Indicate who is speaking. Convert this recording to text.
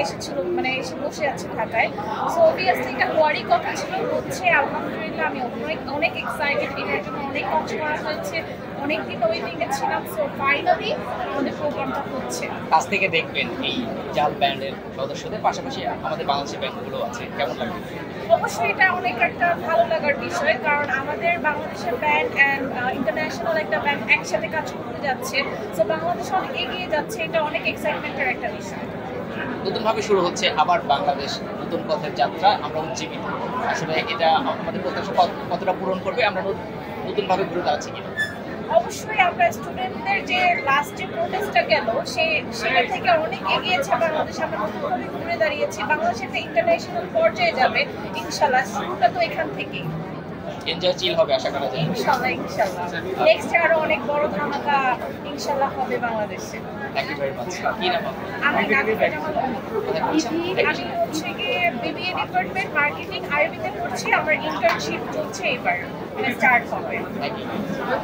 Speaker 1: এসেছিল, মানে এসে বসে আছে ঢাকায়। সো অবভিয়াসলি এটা হওয়ারই কথা ছিল, হচ্ছে আলহামদুলিল্লাহ। আমি অনেক এক্সাইটেড, এটার জন্য অনেক কাজ করা হয়েছে, অনেকদিন ওয়েটিংয়ে ছিলাম। সো ফাইনালি আমাদের প্রোগ্রামটা হচ্ছে।
Speaker 2: কাছ থেকে দেখবেন এই জাল ব্যান্ডের সদস্যদের, পাশাপাশি আমাদের বাংলাদেশের ব্যান্ডগুলো আছে, কেমন লাগবে?
Speaker 1: অবশ্যই এটা অনেক একটা ভালো লাগার বিষয়, কারণ আমাদের বাংলাদেশের ব্যান্ড অ্যান্ড ইন্টারন্যাশনাল একটা ব্যান্ড একসাথে কাজ করতে যাচ্ছে। সো বাংলাদেশ অনেক এগিয়ে যাচ্ছে, এটা অনেক এক্সাইটমেন্টের একটা বিষয়।
Speaker 2: নতুনভাবে শুরু হচ্ছে আবার বাংলাদেশ নতুন পথের যাত্রা, আমরা উজ্জীবিত। আসলে এটা আমাদের প্রত্যাশা কতটা পূরণ করবে, আমরা নতুনভাবে ঘুরে দাঁড়াচ্ছি কিনা?
Speaker 1: অবশ্যই আমরা স্টুডেন্টদের যে লাস্ট যে প্রোটেস্টটা গেল, সেটা থেকে অনেক এগিয়েছে বাংলাদেশ। আমরা নতুনভাবে ঘুরে দাঁড়িয়েছি, বাংলাদেশ একটা ইন্টারন্যাশনাল পর্যায়ে যাবে ইনশাল্লাহ। শুরুটা তো এখান থেকেই।
Speaker 2: এনজয় চিল হবে আশা করা যায়।
Speaker 1: ইনশাল্লাহ ইনশাল্লাহ নেক্সট আরো অনেক বড় ধামাকা ইনশাল্লাহ হবে বাংলাদেশে।
Speaker 2: Thank you very much. কি নাম আপনার?
Speaker 1: আমি নাবিলা জামাল।
Speaker 2: কোথায় পড়ছেন?
Speaker 1: আমি হচ্ছে গিয়ে বিবিএ ডিপার্টমেন্ট মার্কেটিং আইবিতে পড়ছি। আমার ইন্টার্নশিপ চলছে, এবার স্টার্ট হবে।
Speaker 2: Thank you.